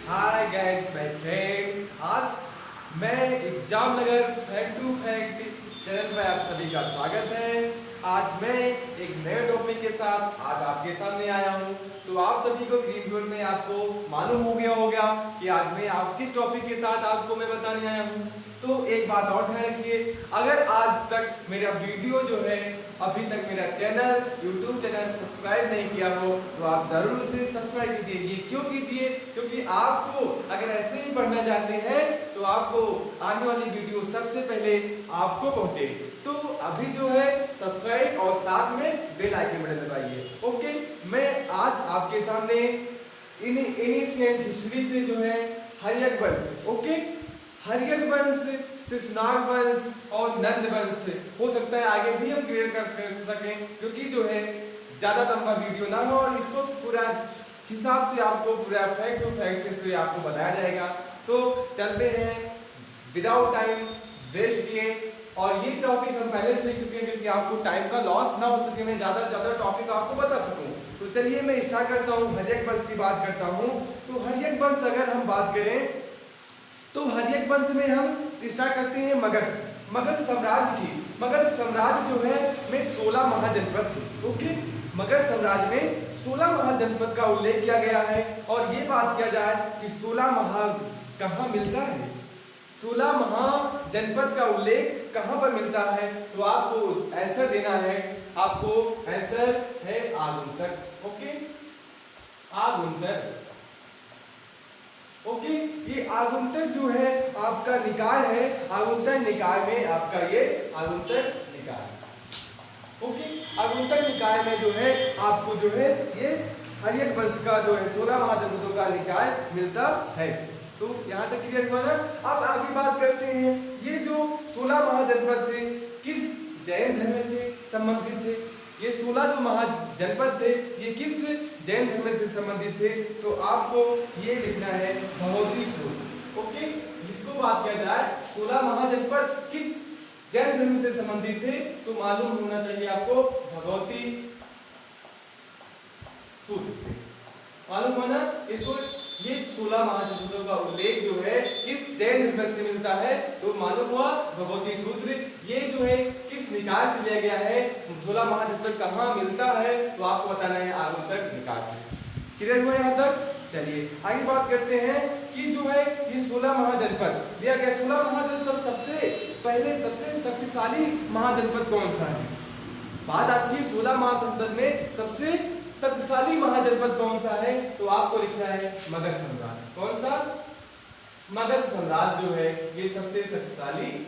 Hi guys my friend, आज मैं exam नगर फैक्ट टू फैक्ट चैनल पर आप सभी का स्वागत है। आज मैं एक नए टॉपिक के साथ आज आपके सामने आया हूं। तो आप सभी को ग्रीन बोर्ड में आपको मालूम हो गया होगा कि आज मैं आप किस टॉपिक के साथ आपको मैं बताने आया हूं। तो एक बात और ध्यान रखिए, अगर आज तक मेरा वीडियो जो है अभी तक मेरा चैनल YouTube चैनल सब्सक्राइब नहीं किया हो तो आप जरूर उसे सब्सक्राइब कीजिए। ये क्यों कीजिए? क्योंकि आपको अगर ऐसे ही पढ़ना चाहते हैं तो आपको आने वाली वीडियो सबसे पहले आपको पहुंचे। तो अभी जो है सब्सक्राइब और साथ में बेल आइकन बटन दबाइए। ओके, मैं आज आपके सामने एंशिएंट हिस्ट्री से जो है हर्यक वंश, ओके, हर्यक वंश, शिशुनाग वंश और नंद वंश, हो सकता है आगे भी हम क्लियर कर सकें, क्योंकि जो है ज़्यादा लंबा वीडियो ना हो और इसको पूरा हिसाब से आपको पूरा फैक्ट टू फैक्ट से आपको बताया जाएगा। तो चलते हैं विदाउट टाइम वेस्ट किए, और ये टॉपिक हम पहले से लिख चुके हैं क्योंकि आपको टाइम का लॉस ना हो सके, मैं ज़्यादा से ज़्यादा टॉपिक आपको बता सकूँ। तो चलिए मैं स्टार्ट करता हूँ, हर्यक वंश की बात करता हूँ। तो हर्यक वंश अगर हम बात करें तो हर्यक वंश में हम स्टार्ट करते हैं मगध साम्राज्य की। मगध साम्राज्य जो है में 16 महाजनपद थे। ओके, मगध साम्राज्य में 16 महाजनपद का उल्लेख किया गया है। और ये बात किया जाए कि 16 महा कहाँ मिलता है, 16 महाजनपद का उल्लेख कहाँ पर मिलता है, तो आपको आंसर देना है। आपको आंसर है आगुंतक। ओके, आगुंतक। ओके, ये आगुंतक जो है आपका निकाय है, आगुंतक निकाय में आपका ये आगुंतक निकाय, ओके, आगुंतक निकाय में जो है आपको जो है ये हर्यक वंश का जो है 16 महाजनपदों का निकाय मिलता है। तो यहाँ तक क्लियर हुआ ना। अब आगे बात करते हैं, ये जो 16 महाजनपद थे किस जैन धर्म से संबंधित थे? ये 16 जो महाजनपद थे ये किस जैन धर्म से संबंधित थे? तो आपको ये लिखना है भगवती सूत्र। ओके, इसको बात किया जाए 16 महाजनपद किस जैन धर्म से संबंधित थे तो मालूम होना चाहिए आपको भगवती सूत्र से। मालूम हुआ ना इसको? ये 16 महाजनपदों का उल्लेख जो है किस जैन धर्म से मिलता है तो मालूम हुआ भगवती सूत्र। ये जो है किस निकाय से लिया गया है, 16 महाजनपद कहाँ मिलता है तो आपको बताना है आगुंतक निकाय से। क्लियर हुआ यहाँ तक? चलिए आगे बात करते हैं कि जो है ये 16 महाजनपद लिया गया। 16 महाजनपद सबसे पहले सबसे शक्तिशाली महाजनपद कौन सा है? बात आती है 16 महाजनपद में सबसे शक्तिशाली महाजनपद कौन सा है तो आपको लिखना है मगध साम्राज्य। कौन सा? मगध साम्राज्य जो है ये सबसे शक्तिशाली।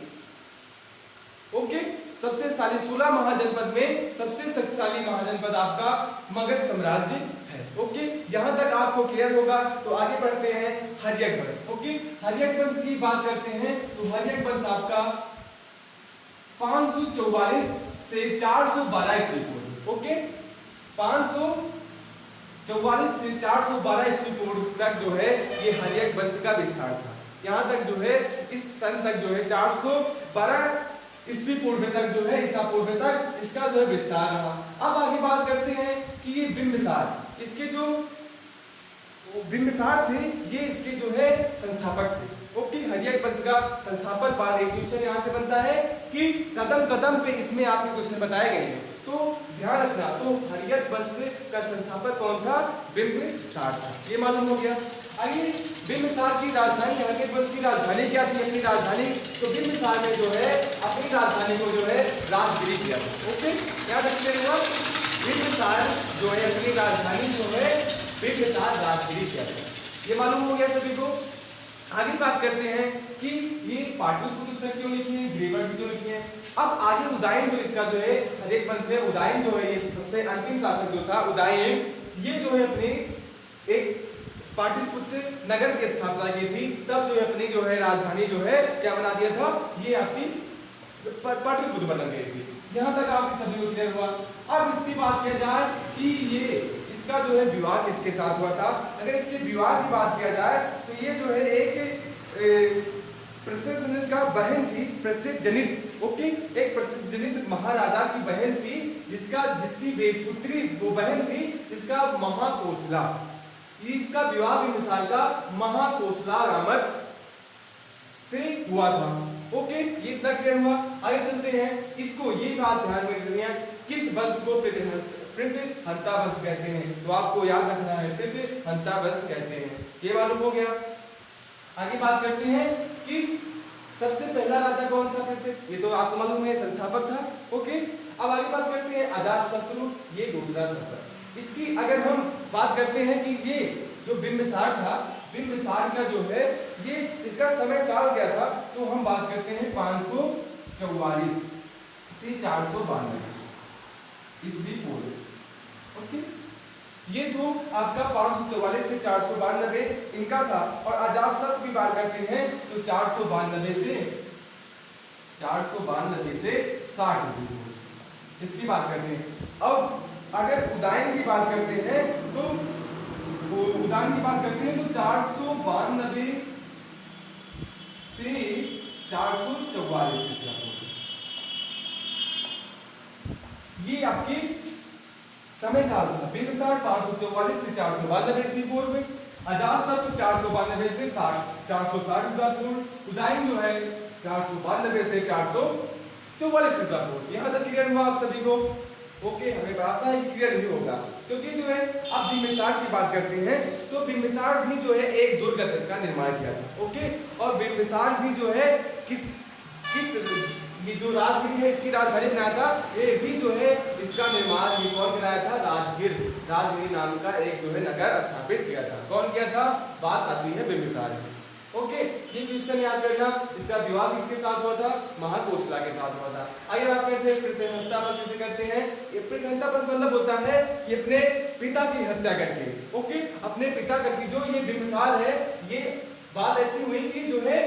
ओके, सबसे शक्तिशाली 16 महाजनपद में सबसे शक्तिशाली महाजनपद आपका मगध साम्राज्य है। ओके, यहां तक आपको क्लियर होगा। तो आगे बढ़ते हैं हर्यक वंश। ओके, हर्यक वंश की बात करते हैं तो हर्यक वंश आपका 544 से 412 ईस्वी पूर्व। ओके, 544 से 412 ईस्वी पूर्व तक जो है ये हर्यक वंश का विस्तार था। यहाँ तक जो है इस सन तक जो है 412 ईस्वी पूर्व तक जो है ईसा पूर्व तक इसका जो है विस्तार रहा। अब आगे बात करते हैं कि ये बिंबिसार, इसके जो बिंबिसार थे ये इसके जो है संस्थापक थे। ओके, हर्यक वंश का संस्थापक। बाद एक क्वेश्चन यहाँ से बनता है कि कदम कदम पे इसमें आपके क्वेश्चन बताए गए हैं तो ध्यान रखना। तो हर्यक वंश का संस्थापक कौन था? बिंबिसार था। ये मालूम हो गया। आइए, बिंबिसार की राजधानी, हर्यक वंश की राजधानी क्या थी? अपनी राजधानी तो बिंबिसार में जो है अपनी राजधानी को जो है राजगिरी किया था। ओके, याद रखिएगा बिंबिसार जो है अपनी राजधानी जो है बिंबिसार राजगिरी किया था। ये मालूम हो गया सभी को। आगे बात करते हैं कि ये पाटलिपुत्र क्यों लिखी है, ग्रीवर क्यों लिखी है। अब आगे उदयन जो इसका जो है हर्यक वंश में उदयन जो है ये सबसे अंतिम शासक जो था उदयन, ये जो है अपने एक पाटलिपुत्र नगर की स्थापना की थी। तब जो है अपनी जो है राजधानी जो है क्या बना दिया था, ये आपकी पाटलिपुत्र बना गई थी। यहाँ तक आपकी सभी को क्लियर हुआ। अब इसकी बात किया जाए कि ये इसका जो है विवाह किसके साथ हुआ था। अगर इसके विवाह की बात किया जाए तो ये जो है एक प्रसिद्ध जनित का बहन थी, प्रसिद्ध जनित। ओके, एक प्रसिद्ध जनित महाराजा की बहन थी जिसकी पुत्री वो बहन थी इसका महाकोशला। इसका विवाह बिंबिसार का महाकोसला नामक से हुआ था। ओके, ये इतना क्लियर हुआ। आगे चलते हैं। इसको ये बात ध्यान में रखनी है, किस वंश को प्रतिहंता वंश कहते हैं, तो आपको याद रखना है प्रतिहंता वंश कहते हैं। ये मालूम हो गया। आगे बात करते हैं कि सबसे पहला राजा कौन था प्रत्येक, ये तो आपको मालूम है, संस्थापक था। ओके, अब आगे बात करते हैं अजातशत्रु, ये दूसरा सफर। इसकी अगर हम बात करते हैं कि ये जो बिंबिसार था, बिंबिसार का जो है ये इसका समय काल क्या था, तो हम बात करते हैं 544 से 492 ईस्वी पूर्व। ओके, ये तो आपका 544 से 492 इनका था। और अजातशत्रु की बात करते हैं तो 492 से 60 इसकी बात करते हैं। अब अगर उदयन की बात करते हैं तो उदयन की बात करते हैं तो 492 से 444 ये आपकी समय काल था। बिंबिसार 544 से 492 ईस्वी पूर्व, अजातशत्रु 492 से 460 ईस्वी पूर्व, उदयन जो है 492 से 444 ईस्वी पूर्व। यहाँ तक क्लियर हुआ आप सभी को? ओके, हमें आशा है कि क्लियर ही होगा, क्योंकि जो है अब बिंबिसार की बात करते हैं तो बिंबिसार भी जो है एक दुर्ग का निर्माण किया था। ओके, और बिंबिसार भी जो है किस ये जो राजगिर है इसकी राजधानी बनाया था, ये भी जो है इसका निर्माण कौन कराया था? राजगिर नाम का एक जो है नगर स्थापित किया था। कौन किया था? बात आती है बिंबिसार की। ओके, ये क्वेश्चन याद करना। इसका विवाह किसके साथ हुआ था? महाकोसला के साथ हुआ था। आइए बात करते हैं प्रतिहंता वंश किसे कहते हैं। ये प्रतिहंता वंश मतलब होता है कि अपने पिता की हत्या करके, ओके, अपने पिता करके जो ये बिंबिसार है, ये बात ऐसी हुई कि जो है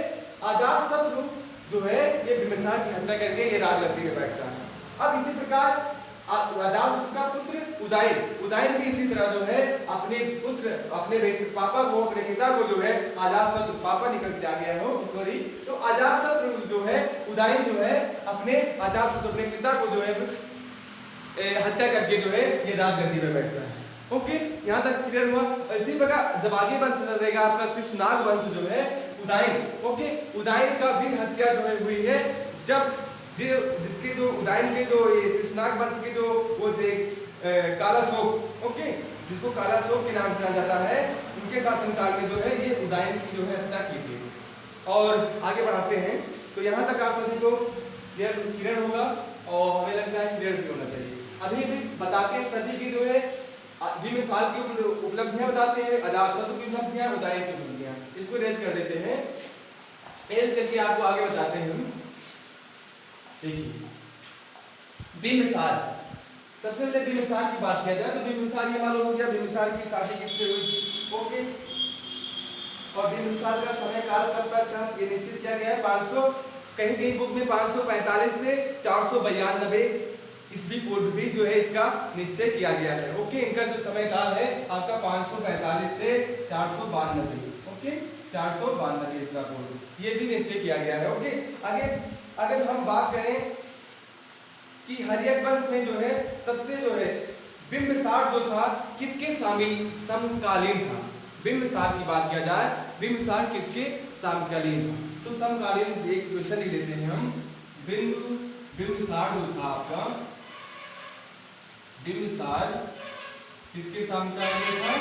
अजातशत्रु जो है ये बिंबिसार की हत्या करके ये राजगद्दी में बैठता है। अब इसी प्रकार अजातशत्रु का पुत्र उदयन भी इसी तरह जो है अपने पुत्र अपने पापा को, अपने पिता को जो है अजातशत्रु, पापा निकल के आ गया हो सॉरी, तो अजातशत्रु जो है उदयन जो है अपने अजातशत्रु अपने पिता को जो है हत्या करके जो है ये राजगद्दी में बैठता है। ओके, यहाँ तक क्लियर हुआ। इसी प्रकार जब आगे वंश रहेगा आपका शिशुनाग वंश जो है उदयन, ओके, उदयन का भी हत्या जो है हुई है जब जिसके जो उदयन के जो ये शिशुनाग वंश के जो वो थे कालाशोक, ओके, जिसको कालाशोक के नाम से जाना जाता है, उनके शासनकाल में जो है ये उदयन की जो है हत्या की थी। और आगे बढ़ाते हैं तो यहाँ तक आप सभी को क्लियर होगा और हमें लगता है क्लियर भी होना चाहिए। अभी भी बताते हैं सभी की जो है बिंबिसार की उपलब्धियां बताते हैं, अजातशत्रु की उपलब्धियां, उदयन की उपलब्धियां, इसको रेज कर देते हैं। रेज करके आपको आगे बताते हैं हम। देखिए बिंबिसार, सबसे पहले बिंबिसार की बात किया जाए तो बिंबिसार ये मालूम हो गया बिंबिसार की शादी किससे हुई थी। ओके, और बिंबिसार का समय काल कब तक था ये निश्चित किया गया है 500, कहीं कहीं बुक में 545 से 492 ईस्वी पूर्व भी जो है इसका निश्चय किया गया है। ओके, इनका जो समय काल है आपका 545 से 492, ओके, 492 ईस्वी पूर्व ये भी निश्चय किया गया है। ओके, आगे अगर हम बात करें कि हर्यक वंश में जो है सबसे जो है बिंबिसार जो था किसके समकालीन था। बिंबिसार की बात किया जाए, बिंबिसार किसके समकालीन था, तो समकालीन एक क्वेश्चन लिख देते हैं हम। बिंबिसार जो था आपका, बिंबिसार किसके समकालीन था?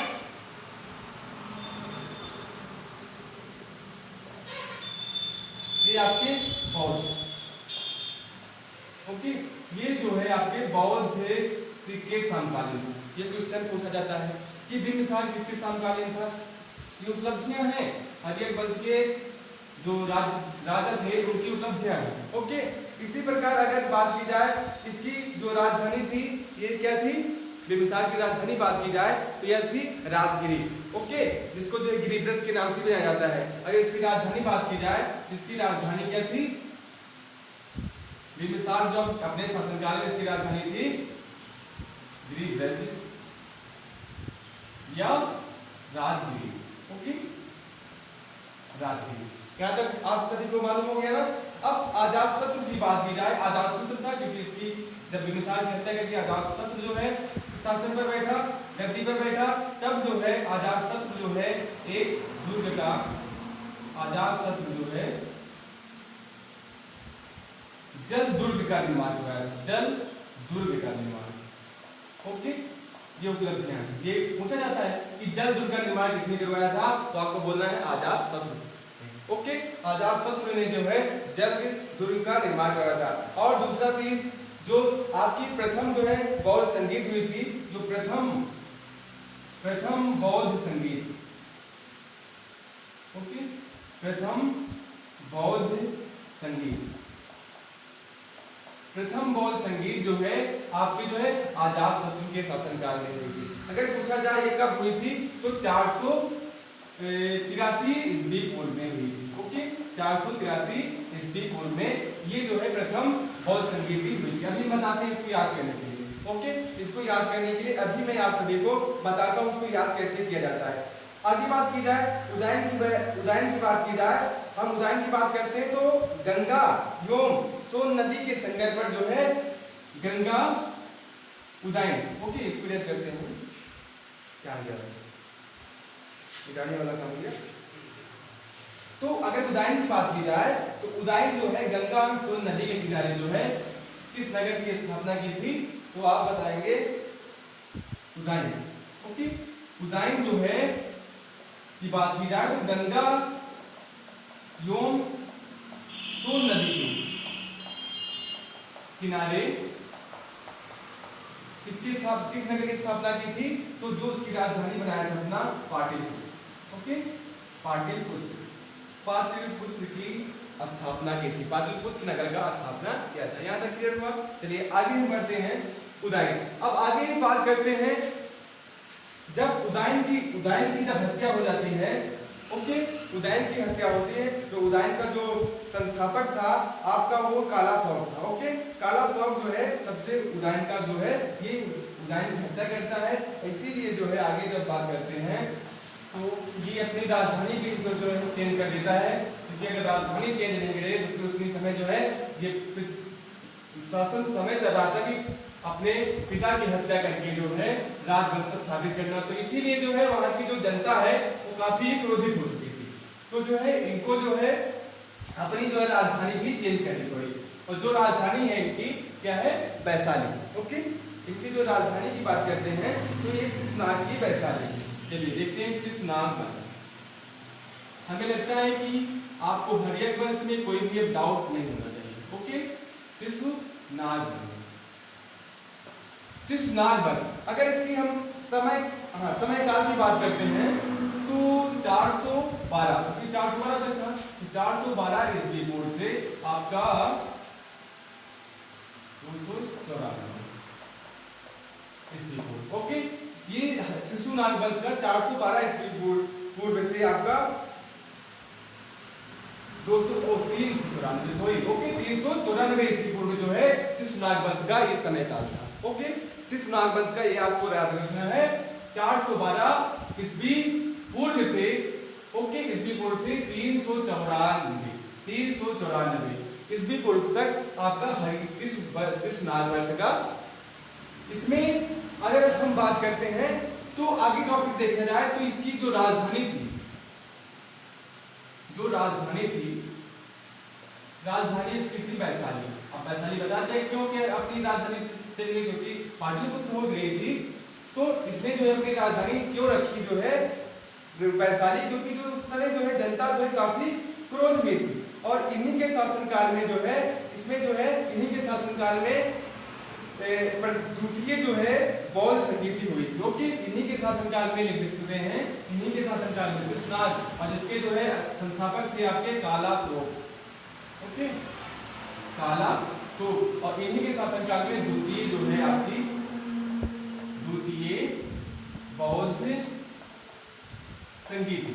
ये आपके बौद्ध, ओके, ये जो है आपके बौद्ध सिक्के समकालीन। ये क्वेश्चन पूछा जाता है कि बिंबिसार किसके समकालीन था। ये उपलब्धियां हैं हर्यक वंश के जो राजा थे उनकी उपलब्धियां हैं। ओके, इसी प्रकार अगर बात की जाए इसकी जो राजधानी थी ये क्या थी, बिंबिसार की राजधानी बात की जाए तो यह थी राजगिरी। ओके, जिसको जो गिरिब्रज के नाम से भी जाना जाता है। अगर इसकी राजधानी बात की जाए, इसकी राजधानी क्या थी? बिंबिसार जो अपने शासनकाल में इसकी राजधानी थी गिरिब्रज या राजगिरी। ओके, राजगिरी। यहाँ तक आप सभी को मालूम हो गया ना। अब अजातशत्रु की बात की जाए, अजातशत्रु था क्योंकि इसकी जब बिंबिसार की हत्या करके अजातशत्रु जो है शासन पर बैठा, गद्दी पर बैठा, तब जो है अजातशत्रु जो है एक दुर्ग का, अजातशत्रु जो है जल दुर्ग का निर्माण कराया, जल दुर्ग का निर्माण। ओके, ये उपलब्धियां, ये पूछा जाता है कि जल दुर्ग का निर्माण किसने करवाया था, तो आपको बोलना है अजातशत्रु। ओके, अजातशत्रु ने जो है जल दुर्ग का निर्माण करवाया था। और दूसरा चीज जो आपकी प्रथम जो है बौद्ध संगीत हुई थी, जो प्रथम बौद्ध संगीत, ओके, प्रथम बौद्ध संगीत, प्रथम बौद्ध संगीत जो है आपके जो है अजातशत्रु के शासनकाल में हुई थी। अगर पूछा जाए ये कब हुई थी, तो 483 ईस्वी पूर्व में हुई थी। ओके, 483 ईस्वी पूर्व में ये जो है प्रथम बौद्ध संगीत हुई थी। अभी बताते हैं इसको याद करने के लिए। ओके, इसको याद करने के लिए अभी मैं आप सभी को बताता हूँ उसको याद कैसे किया जाता है। आगे बात की जाए उदयन की बात की जाए, हम उदयन की बात करते हैं तो गंगा एवं सोन नदी के संगम पर जो है गंगा उदयन। ओके, इसको याद करते हैं, क्या गया वाला काम गया। तो अगर उदयन की बात की जाए तो उदयन जो है गंगा एवं सोन नदी के किनारे जो है किस नगर की स्थापना की थी, तो आप बताएंगे उदयन। ओके, उदयन जो है की बात की जाए तो गंगा एवं सोन नदी के किनारे किस नगर की स्थापना की थी, तो जो उसकी राजधानी बनाया था अपना पाटलिपुत्र। ओके, पाटलिपुत्र की स्थापना की थी, पाटलिपुत्र नगर का स्थापना किया था। यहाँ तक क्लियर हुआ। चलिए आगे हम बढ़ते हैं उदयन। अब आगे बात करते हैं जब उदयन की जब हत्या हो जाती है। ओके, उदयन की हत्या होती है, तो उदयन का जो संस्थापक था आपका वो कालाशौक था। ओके, कालाशौक जो है सबसे उदयन का जो है ये उदयन की हत्या करता है। इसीलिए जो है आगे जब बात करते हैं तो ये अपनी राजधानी की जो है चेंज कर देता है, क्योंकि अगर राजधानी चेंज नहीं करे तो उतनी समय जो है ये शासन समय चल रहा था कि अपने पिता की हत्या करके जो है राजवंश स्थापित करना। तो इसीलिए जो है वहां की जो जनता है वो काफी क्रोधित हो चुकी थी, तो जो है इनको जो है अपनी जो है राजधानी भी चेंज करनी पड़ी। और जो राजधानी है इनकी क्या है, वैशाली। ओके, इनकी जो राजधानी की बात करते हैं तो ये शिशुनाग की वैशाली। चलिए देखते हैं शिशुनाग वंश। हमें लगता है कि आपको हर्यक वंश में कोई भी डाउट नहीं होना चाहिए। ओके, शिशुनाग वंश, शिशुनाग वंश। अगर इसकी हम समय काल की बात करते हैं तो 412 तक था, 412 ईस्वी पूर्व से आपका 294 ईस्वी पूर्व। ओके, ये शिशुनाग वंश का 412 ईस्वी पूर्व से आपका 394 ईस्वी पूर्व जो है शिशुनाग वंश का ये समय काल था। ओके, शिशुनाग वंश का ये आपको याद रखना है 412 ईस्वी पूर्व से, ओके, ईस्वी पूर्व से 394 ईस्वी पूर्व तक आपका शिशुनाग वंश का। इसमें अगर हम बात करते हैं तो आगे टॉपिक देखा जाए तो इसकी जो राजधानी थी, राजधानी इसकी थी वैशाली। अब वैशाली बताते हैं क्यों कि अपनी राजधानी चलिए, क्योंकि पाटलिपुत्र हो गई थी तो इसने जो है अपनी राजधानी क्यों रखी जो है वैशाली, क्योंकि जो उस समय जो है जनता जो है काफी क्रोध में थी। और इन्हीं के शासनकाल में जो है इसमें जो है इन्हीं के शासनकाल में द्वितीय जो है बौद्ध संगीति हुई थी। ओके, इन्हीं के शासनकाल में लिखे हुए हैं, इन्हीं के शासनकाल में शिशुनाग, और जिसके जो है संस्थापक थे आपके कालाशोक। ओके, कालाशोक, और इन्हीं के शासनकाल में द्वितीय जो है आपकी द्वितीय बौद्ध संगीत।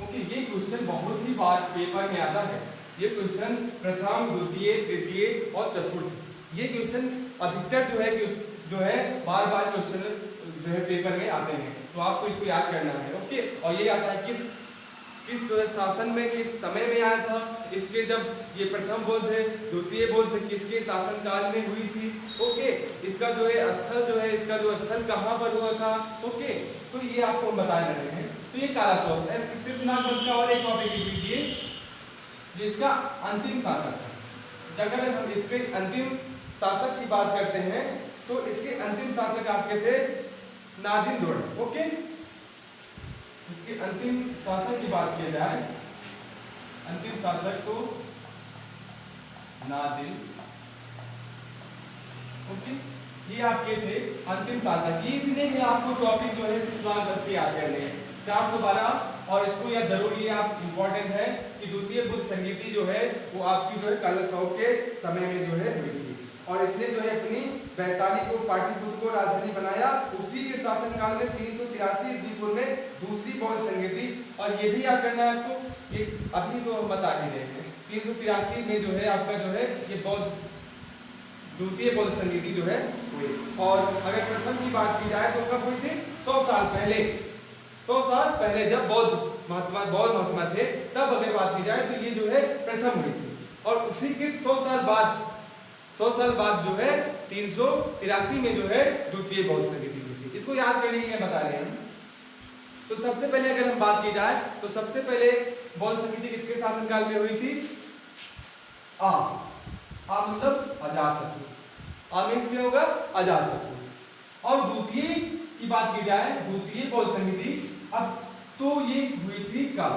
ओके, ये क्वेश्चन बहुत ही बार पेपर में आता है। ये क्वेश्चन प्रथम, द्वितीय, तृतीय और चतुर्थ, ये क्वेश्चन अधिकतर जो है बार क्वेश्चन जो है पेपर में आते हैं, तो आपको इसको याद करना है। ओके, और ये आता है किस जो है शासन में, किस समय में आया था, इसके जब ये प्रथम बौद्ध द्वितीय बौद्ध किसके शासनकाल में हुई थी। ओके, इसका जो है स्थल जो है, इसका जो स्थल कहाँ पर हुआ था। ओके, तो ये आपको बताए रहे हैं। तो ये काला शोक है। शीर्षनाग वंश का और एक टॉपिक लिख लीजिए जो इसका अंतिम शासक है। अगर हम इसके अंतिम शासक की बात करते हैं तो इसके अंतिम शासक आपके थे नादिन दोर्डा। ओके, इसके अंतिम शासक की बात की जाए, अंतिम शासक तो नादिन। ओके, ये आपके थे अंतिम शासक। ये इतने ही आपको टॉपिक जो है शीर्षनाग वंश के याद करने हैं 412। और इसको यह जरूरी है, आप इंपॉर्टेंट है कि द्वितीय बुद्ध संगीति जो है वो आपकी जो है काला शौक के समय में जो है हुई थी। और इसने जो है अपनी वैशाली को पाटलिपुत्र को राजधानी बनाया। उसी के शासनकाल में 383 ईस्वी पूर्व में दूसरी बौद्ध संगीति। और ये भी याद करना है आपको, ये अभी तो हम बता ही रहे हैं 383 में जो है आपका जो है ये बौद्ध द्वितीय बौद्ध संगीति जो है हुई। और अगर प्रथम की बात की जाए तो कब हुई थी, 100 साल पहले। 100 साल पहले जब बौद्ध महात्मा थे तब अगर बात की जाए तो ये जो है प्रथम हुई थी। और उसी के 100 साल बाद जो है 383 में जो है द्वितीय बौद्ध संगीति हुई थी। इसको याद करने के लिए बता रहे हैं हम। तो सबसे पहले अगर हम बात की जाए तो सबसे पहले बौद्ध संगीति किसके शासनकाल में हुई थी, मतलब अजातशत्रु। मींस क्या होगा, अजातशत्रु। और द्वितीय की बात की जाए, द्वितीय बौद्ध संगीति अब तो ये हुई थी का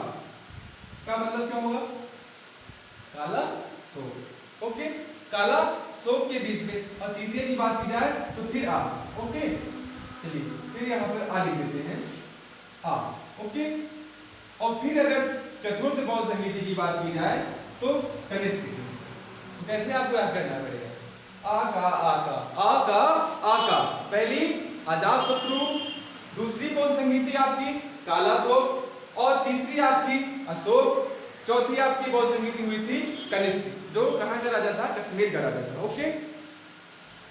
मतलब क्या होगा, काला शोक। ओके, काला शोक के बीच में। और तृतीय की बात की जाए तो फिर ओके, चलिए फिर यहाँ पर लिख देते हैं ओके। और फिर अगर चतुर्थ बौद्ध संगीति की बात की जाए तो कनिष्क। तो कैसे आपको याद करना पड़ेगा, आ का पहली अजातशत्रु, दूसरी बौद्ध संगीति आपकी काला शोक, और तीसरी आपकी अशोक, चौथी आपकी बौद्ध संगीति हुई थी कनिष्क, जो कहाँ का राजा था, कश्मीर का राजा था। ओके,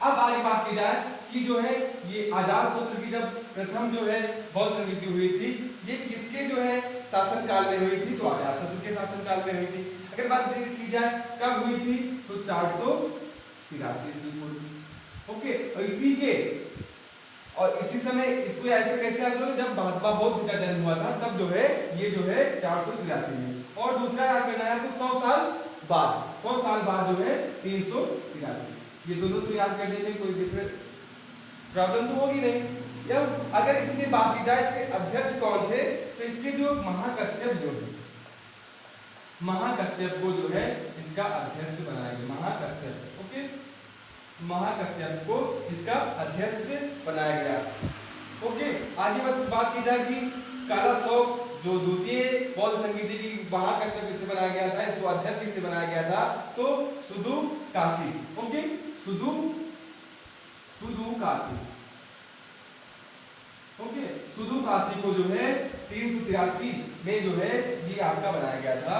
अब आगे बात की जाए कि जो है ये अजातशत्रु की जब प्रथम जो है बौद्ध संगीति हुई थी ये किसके जो है शासनकाल में हुई थी, तो अजातशत्रु के शासनकाल में हुई थी। अगर बात की जाए कब हुई थी तो 483 ईस्वी पूर्व। ओके, और इसी समय इसको ऐसे कैसे याद करो, जब महात्मा बुद्ध का जन्म हुआ था तब जो है ये जो है 483 में। और दूसरा याद करना है आपको 100 साल बाद जो है 383। ये दोनों तो याद करने में कोई डिफरेंट प्रॉब्लम तो होगी नहीं। या अगर इसकी बात की जाए इसके अध्यक्ष कौन थे, तो इसके जो महाकश्यप जो है, महाकश्यप को जो है इसका अध्यक्ष बनाया गया, महाकश्यप। ओके, महाकश्यप को इसका अध्यक्ष बनाया गया। ओके, आगे बात की जाए कि काला शोक जो द्वितीय बौद्ध संगीति की महाकश्यप किससे बनाया गया था, इसको अध्यक्ष किससे बनाया गया था, तो सुदु काशी। ओके, सुदु काशी। ओके, सुदु काशी को जो है 383 में जो है ये आपका बनाया गया था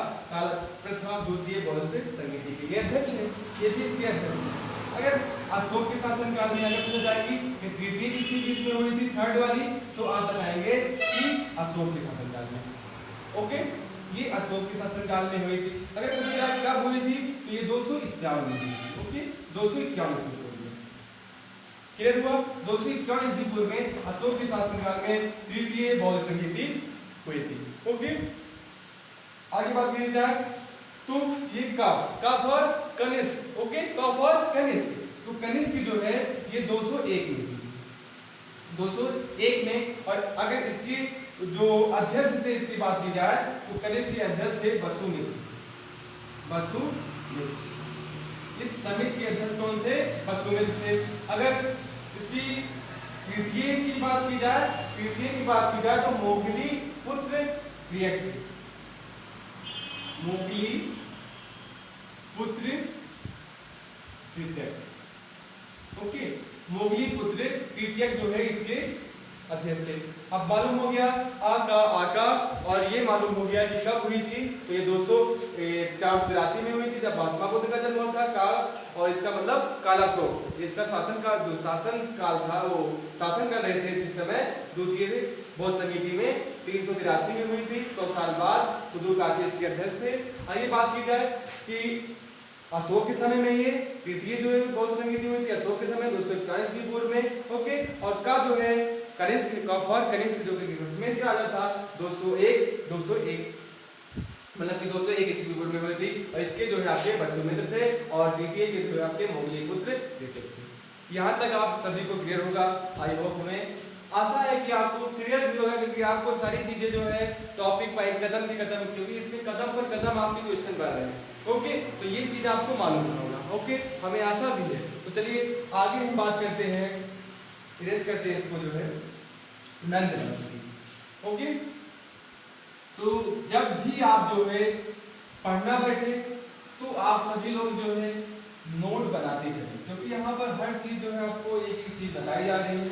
प्रथम द्वितीय बौद्ध संगीति के लिए अध्यक्ष है, ये भी इसके अध्यक्ष है। अगर अशोक के शासनकाल में अगर पूछा जाएगी कि तृतीय किसकी बीच में हुई थी, थर्ड वाली, तो आप बताएंगे कि अशोक के शासनकाल में। ओके, ये अशोक के शासनकाल में हुई थी। अगर पूछा जाए कब हुई थी तो ये 251 में हुई थी। ओके, 251 ईस्वी पूर्व में क्लियर हुआ। 251 ईस्वी पूर्व में अशोक के शासनकाल में तृतीय बौद्ध संगीति हुई थी। ओके, आगे बात की जाए तो ये कब और कनिष्क। ओके, कब और कनिष्क। तो कनिष्क जो है ये 201 में हुई, 201 में। और अगर इसकी जो अध्यक्ष थे इसकी बात की जाए तो कनिष्क के अध्यक्ष थे वसुमित्र। इस समिति के अध्यक्ष कौन थे, वसुमित्र थे। अगर इसकी तृतीय की बात की जाए तो मोगली पुत्र त्रियक थे। मोगली पुत्र तृतीयक। ओके, मोगली पुत्र तृतीयक जो है इसके अध्यक्ष थे। अब मालूम हो गया आका और ये मालूम हो गया कि कब हुई थी, तो ये 483 में हुई थी जब महात्मा बुद्ध का जन्म हुआ था काल, और इसका मतलब काला शोक। इसका शासन का जो शासन काल था वो शासन कर रहे थे इस समय द्वितीय बौद्ध समिति में 383 में हुई थी। 100 साल बाद सुदूर काशी इसके अध्यक्ष थे। आइए बात की जाए कि अशोक के समय में ये तृतीय जो है बौद्ध समिति हुई थी, अशोक के समय 241 ईस्वी पूर्व में। ओके, और का जो है कनिष्क कनिष्क जो कि कश्मीर का राजा था 201 मतलब कि 201 ईस्वी पूर्व में हुई थी। और इसके जो है आपके वसुमित्र थे और द्वितीय के जो है आपके मोगली पुत्र थे। यहाँ तक आप सभी को क्लियर होगा। आई होप हमें आशा है कि आपको क्लियर भी होगा, क्योंकि आपको सारी चीजें जो है टॉपिक वाइज कदम के कदम, क्योंकि इसमें कदम पर कदम आपके क्वेश्चन बन रहे हैं। ओके, तो ये चीज आपको मालूम होगा। ओके, हमें आशा भी है। तो चलिए आगे हम बात करते हैं, इरेज करते हैं इसको जो है नंद वंश की। ओके, तो जब भी आप जो है पढ़ना बैठे तो आप सभी लोग जो है नोट बनाते चले, क्योंकि यहाँ पर हर चीज जो है आपको एक एक चीज बताई जा रही है,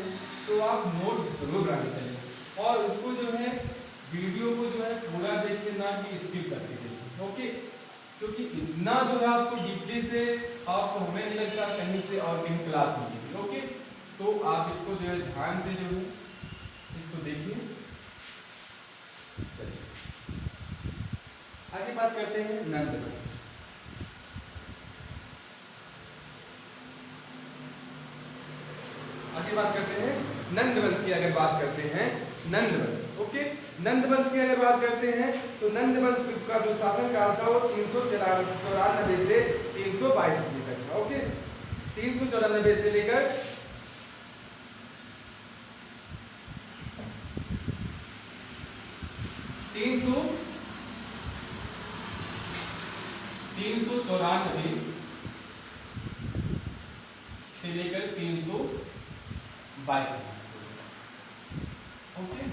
तो आप नोट जरूर बनाते चले। और उसको जो है वीडियो को जो है पूरा देखिए, ना कि स्किप करके देखिए। ओके, क्योंकि इतना जो है आपको डीपली से आपको हमें नहीं लगता कहीं से और कहीं क्लास मिलेगी। ओके, तो आप इसको जो है ध्यान से जो है इसको देखिए। चलिए आगे बात करते हैं नंद वंश। आगे बात करते हैं नंद वंश की। अगर बात करते हैं नंद वंश, ओके, नंद वंश की अगर बात करते हैं तो नंद वंश का जो शासन काल था वो 394 से 322 ईस्वी तक था। ओके, 394 से लेकर 394 से लेकर 322। ओके,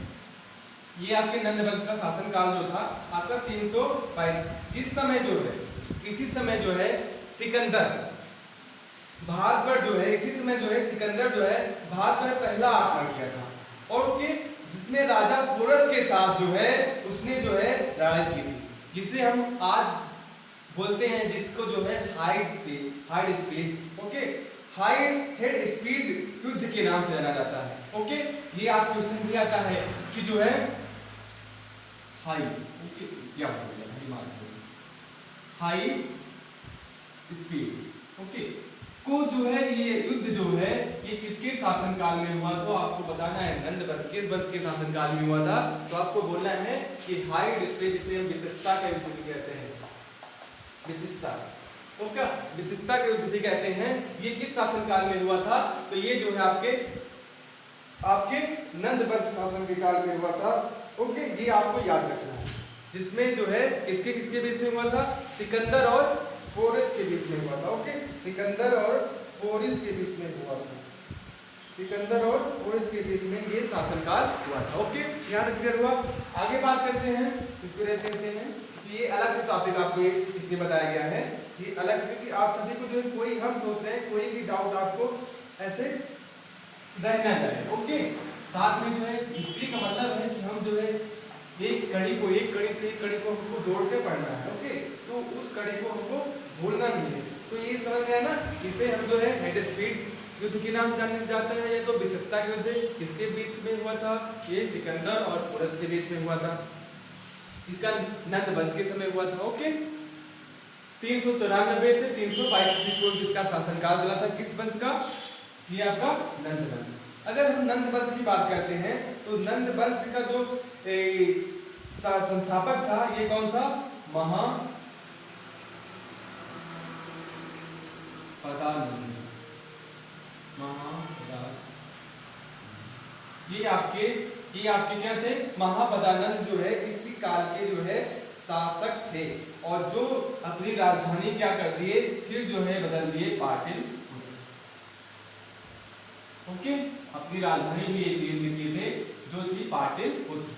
ये आपके नंद वंश का शासन काल जो था आपका 322। जिस समय जो है इसी समय जो है सिकंदर भारत पर जो है इसी समय जो है सिकंदर जो है भारत पर पहला आक्रमण किया था। और के जिसमें राजा पोरस के साथ जो है उसने जो है लड़ाई की थी, जिसे हम आज बोलते हैं, जिसको जो है hide speed, okay, hide head speed युद्ध के नाम से जाना जाता है। ओके, ये आप क्वेश्चन भी आता है कि जो है हाई, ओके, क्या हाई स्पीड, ओके, को जो है ये युद्ध जो है ये किसके शासन काल में हुआ, तो आपको बताना है नंद वंश के शासन काल में हुआ था। तो आपको बोलना है कि हाइड स्पीड, जिसे हम विशिष्टता का युद्ध भी कहते हैं, विशिष्टता, ओके, विशिष्टता के युद्ध भी कहते हैं, ये किस शासन काल में हुआ था, तो ये जो है आपके नंद वंश शासन के काल में हुआ था। ओके, ये आपको याद रखना है, जिसमें जो है किसके किसके बीच में हुआ था, सिकंदर और पोरस के बीच में हुआ था। ओके, सिकंदर और पोरस के बीच में हुआ था, सिकंदर और पोरस के बीच में ये शासनकाल हुआ था। ओके, यहाँ तक क्लियर हुआ। आगे बात करते हैं, इसको रेट करते हैं। ये अलग से टॉपिक आपको इसमें बताया गया है, ये अलग से, क्योंकि आप सभी को जो है कोई हम सोच रहे हैं कोई भी डाउट आपको ऐसे रहना जाए। ओके, साथ में जो है हिस्ट्री का मतलब है कि हम जो है एक कड़ी से एक कड़ी को हमको जोड़ के पढ़ना है। ओके, तो उस कड़ी को हमको भूलना नहीं है। तो ये समझ गया ना, इसे हम जो है हेड स्पीड युद्ध के नाम जाने जाता है। ये तो विशिष्टता के युद्ध किसके बीच में हुआ था, ये सिकंदर और पोरस के बीच में हुआ था, इसका नंद वंश के समय हुआ था। ओके, 394 से 322 ईस्वी इसका शासनकाल चला था, किस वंश का, ये आपका नंद वंश। अगर हम नंद वंश की बात करते हैं तो नंद वंश का जो संस्थापक था ये कौन था, महापदानंद। ये आपके क्या थे, महापदानंद जो है इसी काल के जो है शासक थे, और जो अपनी राजधानी क्या कर दिए, फिर जो है बदल दिए पाटिल। ओके, अपनी राजधानी भी ये थे जो थी पाटिलपुत्र।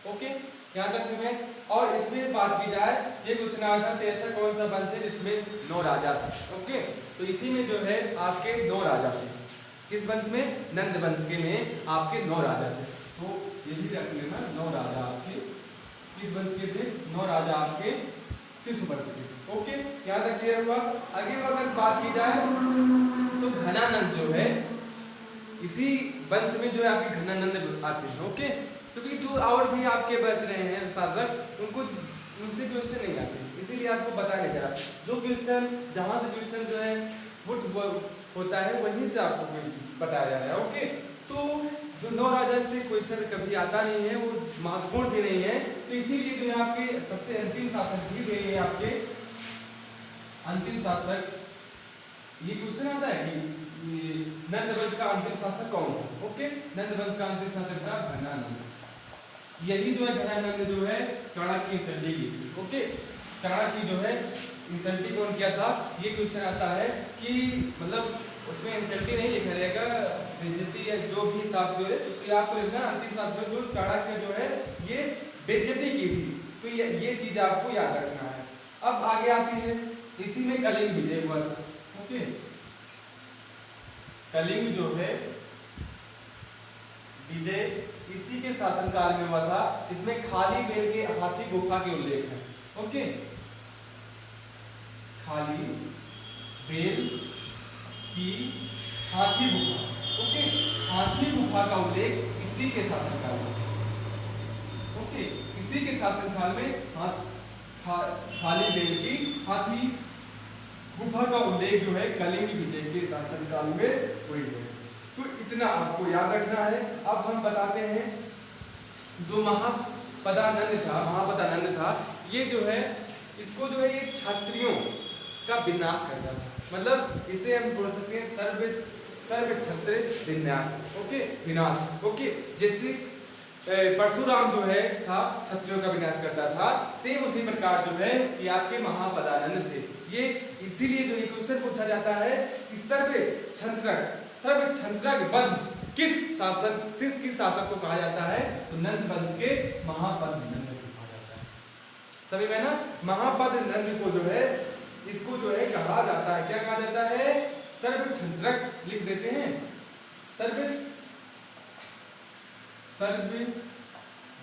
ओके, यहाँ तक समय। और इसमें बात की जाए, ये क्वेश्चन आया था ऐसा कौन सा वंश है जिसमें 9 राजा थे। ओके, तो इसी में जो है आपके 9 राजा थे। किस वंश में? नंद वंश के में आपके 9 राजा थे। तो ये भी रख लेना, 9 राजा आपके किस वंश के थे? 9 राजा आपके शिशु वंश के। ओके, यहाँ तक क्लियर हुआ। आगे अगर बात की जाए तो घनानंद जो है इसी वंश में जो है आपके घनानंद आते हैं। ओके, क्योंकि जो और भी आपके बच रहे हैं शासक उनको उनसे क्वेश्चन नहीं आते, इसीलिए आपको बताने जा रहा। जो क्वेश्चन जहाँ से क्वेश्चन जो है वो होता है वहीं से आपको बताया जा रहा है। ओके, तो जो 9 राजा से क्वेश्चन कभी आता नहीं है, वो महत्वपूर्ण भी नहीं है, तो इसीलिए जो है आपके सबसे अंतिम शासक भी गए हैं आपके अंतिम शासक। ये क्वेश्चन आता है कि नंद वंश का अंतिम शासक कौन है? ओके, नंद वंश का अंतिम शासक था घनानंद। यही जो है घनानंद जो है चाणक्य की इंसल्टी की थी। ओके, चाणक्य जो है इंसल्टी कौन किया था? ये क्वेश्चन आता है कि मतलब उसमें इंसल्टी नहीं लिखा रहेगा, बेइज्जती या जो भी हिसाब से, तो आपको लिखना अंतिम शासक जो चाणक्य जो है ये बेइज्जती की थी। तो ये चीज आपको याद रखना है। अब आगे आती है, इसी में कलिंग विजय हुआ था। ओके, कलिंग जो है विजय इसी के शासनकाल में हुआ था। इसमें खाली बेल के हाथी गुफा के उल्लेख है। ओके, खाली बेल की हाथी गुफा। ओके, हाथी गुफा का उल्लेख इसी के शासनकाल में। ओके, इसी के शासनकाल में खाली बेल की हाथी गुफा का उल्लेख जो है कलिंग विजय के शासनकाल में हुई है। तो इतना आपको याद रखना है। अब हम बताते हैं जो महापदानंद था, ये जो है इसको जो है ये क्षत्रियों का विनाश करता था। मतलब इसे हम बोल सकते हैं सर्व क्षत्रिय विनाश। ओके, विनाश। ओके, जैसे परशुराम जो है था क्षत्रियों का विनाश करता था, सेम उसी प्रकार जो है ये आपके महापदानंद थे। ये इसीलिए जो ये क्वेश्चन पूछा जाता है कि सर्व क्षत्रक वध किस शासक को कहा जाता है? तो नंद वंश के महापद नंद को कहा जाता है। सभी में ना, महापद नंद को जो है इसको जो है कहा जाता है, क्या कहा जाता है? सर्व क्षत्रक। लिख देते हैं सर्व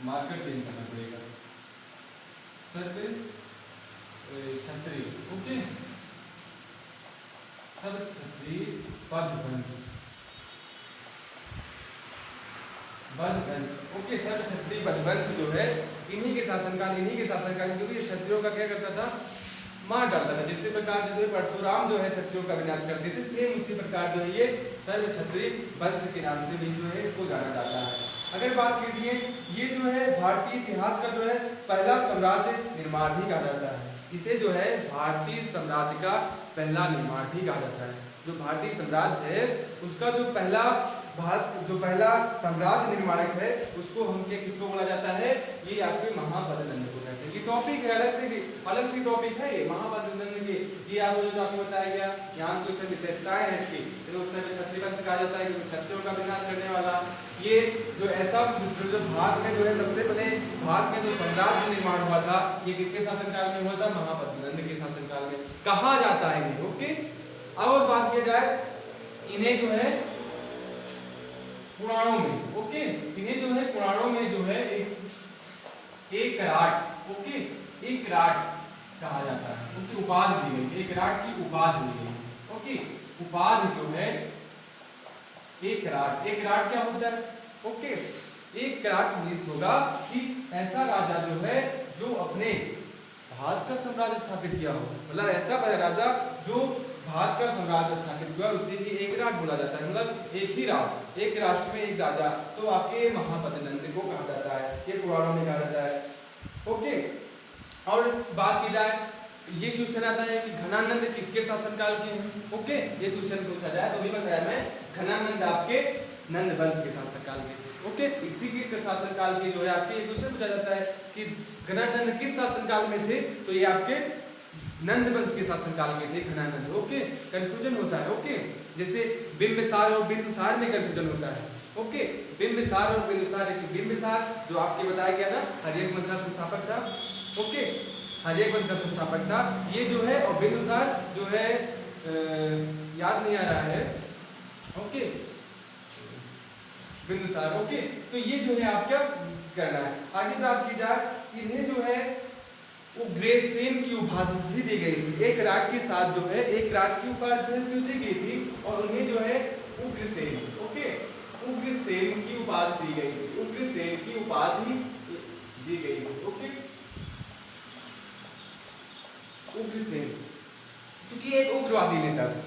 मार्कर चेंज करना पड़ेगा, सर्व क्षत्रिय। ओके, सर्व क्षत्रिय पद वंश। ओके, सर्व क्षत्रिय पद वंश जो है इन्हीं के शासनकाल क्योंकि क्षत्रियों का क्या करता था? मार डालता था। जिस प्रकार जैसे परशुराम जो है क्षत्रियों का विनाश करते थे, सेम उसी प्रकार जो है ये सर्व क्षत्रिय वंश के नाम से भी जो है इसको जाना जाता है। अगर बात कीजिए, ये जो है भारतीय इतिहास का जो है पहला साम्राज्य निर्माण भी कहा जाता है। इसे जो है भारतीय साम्राज्य का पहला निर्माण भी कहा जाता है। जो भारतीय साम्राज्य है उसका जो पहला साम्राज्य निर्माणक है उसको हम किसको बोला जाता है? ये आपके महापद्नंद को कहते हैं। ये टॉपिक है अलग से टॉपिक है ये महापद्नंद के। ये आपको जो आपको बताया गया, यहाँ कुछ विशेषताएं हैं इसकी। तो क्षत्रिय वंश कहा जाता है क्योंकि क्षत्रियों का विनाश करने वाला। ये जो ऐसा जो भारत में जो है सबसे पहले भारत में जो साम्राज्य निर्माण हुआ था ये किसके शासनकाल में हुआ था? महापद्नंद के शासनकाल में कहा जाता है ये। ओके, और बात की जाए इन्हें जो है पुराणों में, ओके, इन्हें जो है पुराणों में जो है एक कराट, ओके, एक कराट कहा जाता है। उनकी उपाधि दी गई, एक कराट की उपाधि दी गई। ओके, उपाधि जो है एक कराट क्या होता है? ओके, एक कराट मीन्स होगा कि ऐसा राजा जो है जो अपने भारत का साम्राज्य स्थापित किया हो, मतलब ऐसा राजा जो भारत का साम्राज्य स्थापित हुआ उसे ही एक राज बोला जाता है। मतलब एक ही राज, एक राष्ट्र में एक राजा, तो आपके महापद्नंद को कहा जाता है। ये पुराणों में कहा जाता है। ओके, और बात की जाए ये क्वेश्चन आता है कि घनानंद किसके शासनकाल के हैं? ओके, ये क्वेश्चन पूछा जाए तो भी बताया मैं, घनानंद आपके नंद वंश के शासनकाल के। ओके, इसी के शासनकाल के जो है आपके ये क्वेश्चन पूछा जाता है कि घनानंद किस शासनकाल में थे? तो ये आपके नंद वंश के शासनकाल के थे घनानंद। ओके, कंफ्यूजन होता है। ओके, जैसे बिंबिसार और बिंदुसार में कंफ्यूजन होता है। ओके, बिंबिसार और बिंदुसार, बिंबिसार जो आपके बताया गया ना हर्यक वंश का संस्थापक था। ओके, हर्यक वंश का संस्थापक था ये जो है, और बिंदुसार जो है याद नहीं आ रहा है। ओके, बिंदुसार। ओके, तो ये जो है आपका करना है। आगे बात की जाए, इन्हें जो है उग्रसेन की उपाधि भी दी गई थी। एक राग के साथ जो है एक राग की उपाधि जो दी गई थी और उन्हें जो है उग्रसेन, ओके, उग्रसेन की उपाधि दी गई थी, उग्रसेन की उपाधि दी गई थी। ओके, उग्रसेन क्योंकि एक उग्रवादी नेता था,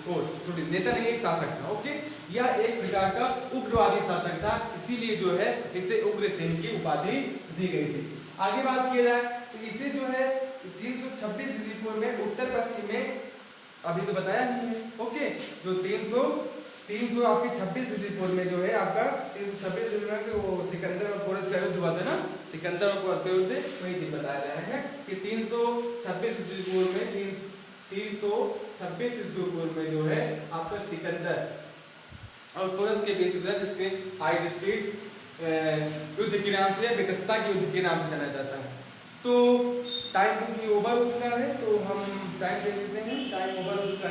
थोड़ी नेता नहीं, एक शासक था। ओके, यह एक प्रकार का उग्रवादी शासक था, इसीलिए जो है इसे उग्रसेन की उपाधि दी गई थी। आगे बात किया जाए तो इसे जो है 326 ईस्वी पूर्व में उत्तर पश्चिम में, अभी तो बताया ही है। ओके, जो 300 आपके 26 ईस्वी पूर्व में जो है आपका 326 ईस्वी में वो सिकंदर और पोरस का युद्ध हुआ था ना, सिकंदर और पोरस का युद्ध, वही चीज बता रहे हैं कि 326 ईस्वी पूर्व में 326 ईस्वी पूर्व में जो है आपका सिकंदर और पोरस के बीच हुआ, जिसके हाई स्पीड युद्ध के नाम से, विकसता के युद्ध के नाम से जाना जाता है। तो टाइम क्योंकि ओवर हो चुका है तो हम टाइम दे देते हैं, टाइम ओवर हो चुका है।